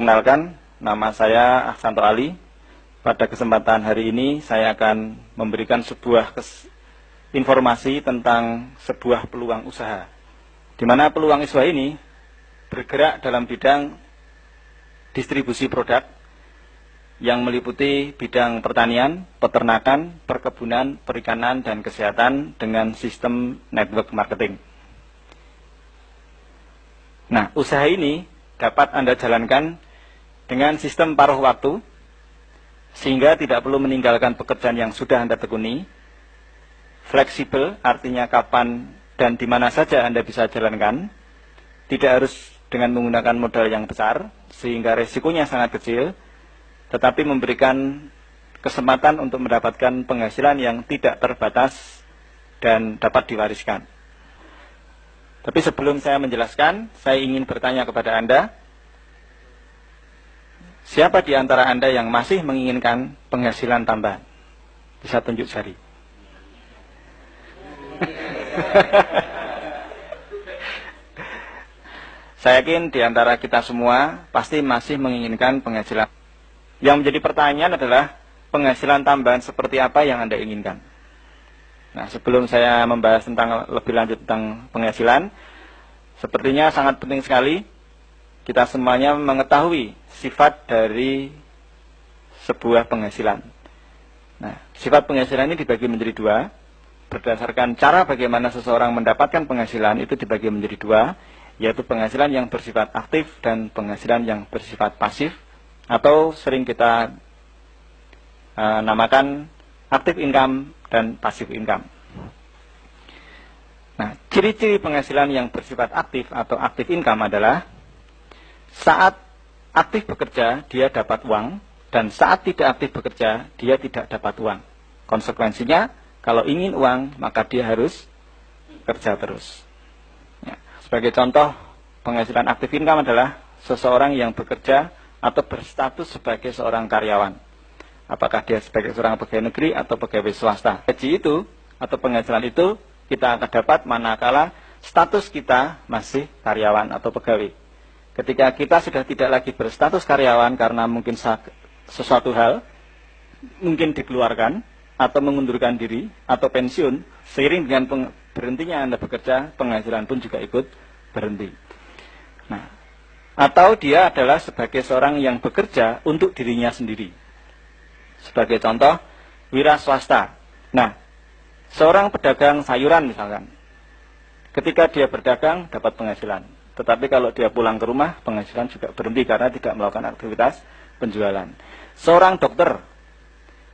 Perkenalkan, nama saya Ahsanto Ali. Pada kesempatan hari ini saya akan memberikan sebuah informasi tentang sebuah peluang usaha, di mana peluang usaha ini bergerak dalam bidang distribusi produk yang meliputi bidang pertanian, peternakan, perkebunan, perikanan, dan kesehatan dengan sistem network marketing. Nah, usaha ini dapat Anda jalankan dengan sistem paruh waktu, sehingga tidak perlu meninggalkan pekerjaan yang sudah Anda tekuni. Fleksibel, artinya kapan dan di mana saja Anda bisa jalankan. Tidak harus dengan menggunakan modal yang besar, sehingga resikonya sangat kecil, tetapi memberikan kesempatan untuk mendapatkan penghasilan yang tidak terbatas dan dapat diwariskan. Tapi sebelum saya menjelaskan, saya ingin bertanya kepada Anda, siapa di antara Anda yang masih menginginkan penghasilan tambahan? Bisa tunjuk jari. Saya yakin di antara kita semua pasti masih menginginkan penghasilan. Yang menjadi pertanyaan adalah penghasilan tambahan seperti apa yang Anda inginkan. Nah, sebelum saya membahas tentang lebih lanjut tentang penghasilan, sepertinya sangat penting sekali kita semuanya mengetahui sifat dari sebuah penghasilan. Nah, sifat penghasilan ini dibagi menjadi dua. Berdasarkan cara bagaimana seseorang mendapatkan penghasilan itu dibagi menjadi dua, yaitu penghasilan yang bersifat aktif dan penghasilan yang bersifat pasif, atau sering kita namakan active income dan passive income. Nah, ciri-ciri penghasilan yang bersifat aktif atau active income adalah saat aktif bekerja dia dapat uang, dan saat tidak aktif bekerja dia tidak dapat uang. Konsekuensinya, kalau ingin uang maka dia harus kerja terus. Ya. Sebagai contoh, penghasilan active income adalah seseorang yang bekerja atau berstatus sebagai seorang karyawan. Apakah dia sebagai seorang pegawai negeri atau pegawai swasta. Gaji itu atau penghasilan itu kita akan dapat manakala status kita masih karyawan atau pegawai. Ketika kita sudah tidak lagi berstatus karyawan karena mungkin sesuatu hal, mungkin dikeluarkan atau mengundurkan diri atau pensiun, seiring dengan berhentinya Anda bekerja, penghasilan pun juga ikut berhenti. Nah, atau dia adalah sebagai seorang yang bekerja untuk dirinya sendiri. Sebagai contoh, wira swasta. Nah, seorang pedagang sayuran misalkan, ketika dia berdagang dapat penghasilan. Tetapi kalau dia pulang ke rumah, penghasilan juga berhenti karena tidak melakukan aktivitas penjualan. Seorang dokter,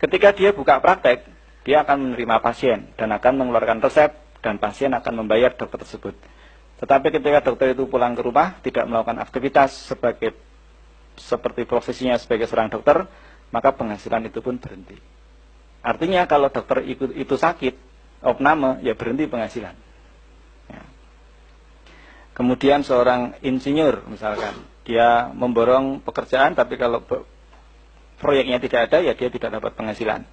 ketika dia buka praktek, dia akan menerima pasien dan akan mengeluarkan resep, dan pasien akan membayar dokter tersebut. Tetapi ketika dokter itu pulang ke rumah, tidak melakukan aktivitas seperti profesinya sebagai seorang dokter, maka penghasilan itu pun berhenti. Artinya kalau dokter itu sakit, opname, ya berhenti penghasilan. Ya. Kemudian seorang insinyur misalkan, dia memborong pekerjaan, tapi kalau proyeknya tidak ada, ya dia tidak dapat penghasilan.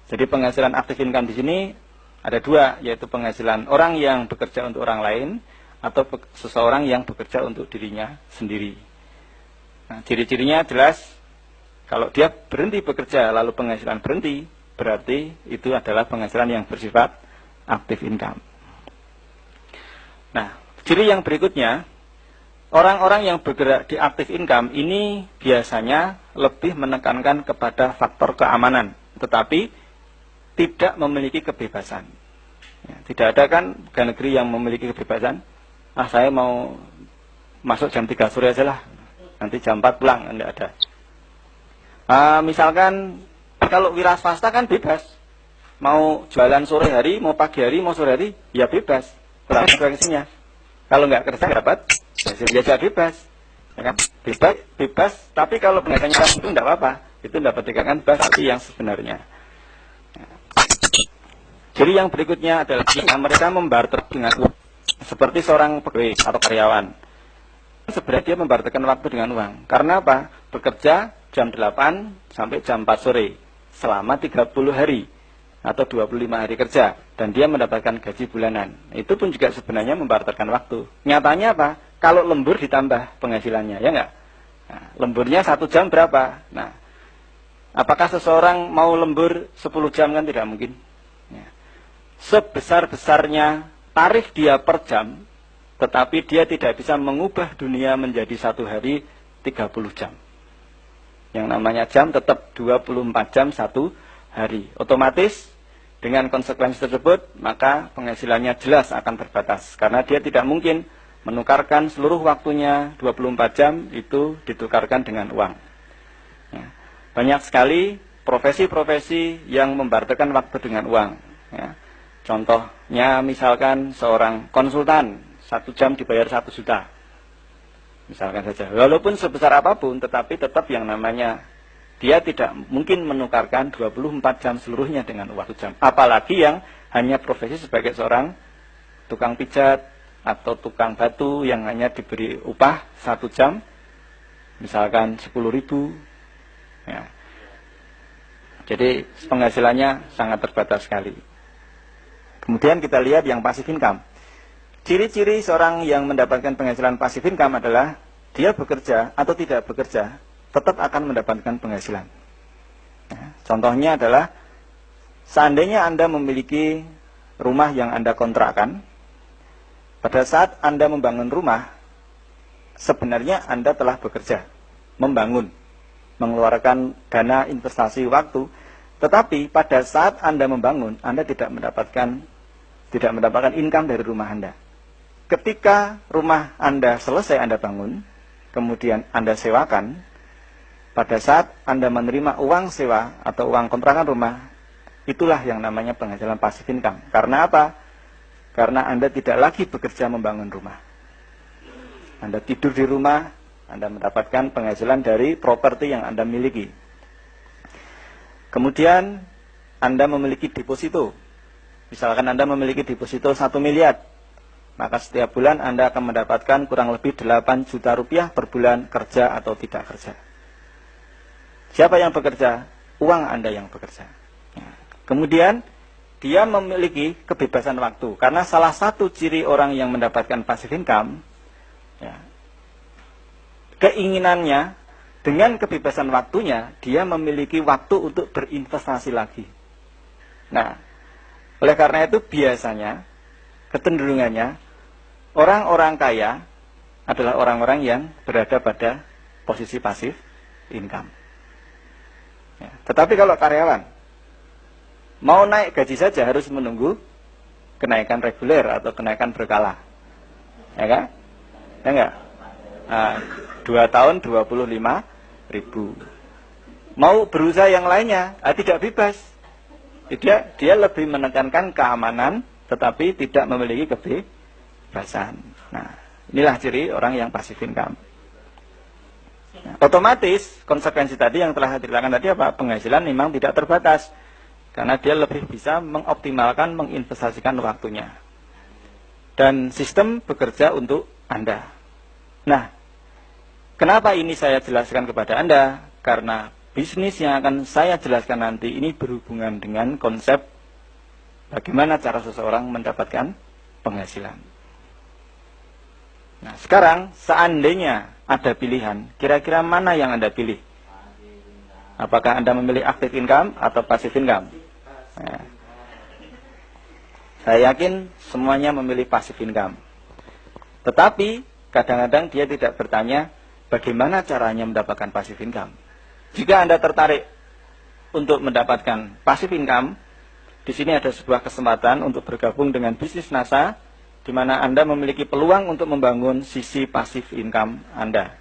Jadi penghasilan aktif income di sini ada dua, yaitu penghasilan orang yang bekerja untuk orang lain, atau seseorang yang bekerja untuk dirinya sendiri. Nah, ciri-cirinya jelas. Kalau dia berhenti bekerja lalu penghasilan berhenti, berarti itu adalah penghasilan yang bersifat active income. Nah, ciri yang berikutnya, orang-orang yang bergerak di active income ini biasanya lebih menekankan kepada faktor keamanan, tetapi tidak memiliki kebebasan. Ya, tidak ada kan pegawai negeri yang memiliki kebebasan. Saya mau masuk jam 3 sore aja lah, nanti jam 4 pulang, tidak ada. Misalkan kalau wira swasta kan bebas, mau jualan sore hari, mau pagi hari, mau sore hari, ya bebas, berangkat. Kalau nggak kerja dapat hasil biasa bebas, ya kan? Bebas. Tapi kalau penghasilannya itu tidak apa-apa, itu dapat dikatakan bebas tapi yang sebenarnya. Jadi yang berikutnya adalah mereka membarter dengan uang, seperti seorang pegawai atau karyawan. Sebenarnya dia membarterkan waktu dengan uang. Karena apa? Bekerja jam 8 sampai jam 4 sore selama 30 hari atau 25 hari kerja, dan dia mendapatkan gaji bulanan. Itu pun juga sebenarnya membarterkan waktu. Nyatanya apa? Kalau lembur ditambah penghasilannya, ya enggak? Nah, lemburnya 1 jam berapa? Nah, apakah seseorang mau lembur 10 jam? Kan tidak mungkin. Ya. Sebesar-besarnya tarif dia per jam, tetapi dia tidak bisa mengubah dunia menjadi 1 hari 30 jam. Yang namanya jam tetap 24 jam 1 hari. Otomatis dengan konsekuensi tersebut, maka penghasilannya jelas akan terbatas. Karena dia tidak mungkin menukarkan seluruh waktunya 24 jam itu ditukarkan dengan uang. Ya. Banyak sekali profesi-profesi yang membarterkan waktu dengan uang. Ya. Contohnya misalkan seorang konsultan, 1 jam dibayar 1 juta. Misalkan saja. Walaupun sebesar apapun, tetapi tetap yang namanya dia tidak mungkin menukarkan 24 jam seluruhnya dengan uang 1 jam. Apalagi yang hanya profesi sebagai seorang tukang pijat, atau tukang batu yang hanya diberi upah 1 jam, misalkan 10.000. Ya. Jadi penghasilannya sangat terbatas sekali. Kemudian kita lihat yang passive income. Ciri-ciri seorang yang mendapatkan penghasilan passive income adalah dia bekerja atau tidak bekerja, tetap akan mendapatkan penghasilan. Ya. Contohnya adalah seandainya Anda memiliki rumah yang Anda kontrakkan, pada saat Anda membangun rumah, sebenarnya Anda telah bekerja, membangun, mengeluarkan dana investasi waktu, tetapi pada saat Anda membangun, Anda tidak mendapatkan income dari rumah Anda. Ketika rumah Anda selesai Anda bangun, kemudian Anda sewakan, pada saat Anda menerima uang sewa atau uang kontrakan rumah, itulah yang namanya penghasilan passive income. Karena apa? Karena Anda tidak lagi bekerja membangun rumah. Anda tidur di rumah, Anda mendapatkan penghasilan dari properti yang Anda miliki. Kemudian Anda memiliki deposito. Misalkan Anda memiliki deposito 1 miliar, maka setiap bulan Anda akan mendapatkan kurang lebih 8 juta rupiah per bulan, kerja atau tidak kerja. Siapa yang bekerja? Uang Anda yang bekerja. Kemudian dia memiliki kebebasan waktu. Karena salah satu ciri orang yang mendapatkan passive income, ya, keinginannya dengan kebebasan waktunya, dia memiliki waktu untuk berinvestasi lagi. Nah, oleh karena itu biasanya, kecenderungannya, orang-orang kaya adalah orang-orang yang berada pada posisi passive income. Ya, tetapi kalau karyawan, mau naik gaji saja harus menunggu kenaikan reguler atau kenaikan berkala. Ya kan? Ya enggak? 2 tahun 25.000. Mau berusaha yang lainnya, tidak bebas. Dia lebih menekankan keamanan, tetapi tidak memiliki kebebasan. Nah, inilah ciri orang yang passive income. Nah, otomatis konsekuensi tadi yang telah diceritakan tadi apa? Penghasilan memang tidak terbatas. Karena dia lebih bisa mengoptimalkan, menginvestasikan waktunya. Dan sistem bekerja untuk Anda. Nah, kenapa ini saya jelaskan kepada Anda? Karena bisnis yang akan saya jelaskan nanti ini berhubungan dengan konsep bagaimana cara seseorang mendapatkan penghasilan. Nah, sekarang seandainya ada pilihan, kira-kira mana yang Anda pilih? Apakah Anda memilih active income atau passive income? Ya. Saya yakin semuanya memilih passive income. Tetapi kadang-kadang dia tidak bertanya bagaimana caranya mendapatkan passive income. Jika Anda tertarik untuk mendapatkan passive income, di sini ada sebuah kesempatan untuk bergabung dengan bisnis NASA, di mana Anda memiliki peluang untuk membangun sisi passive income Anda.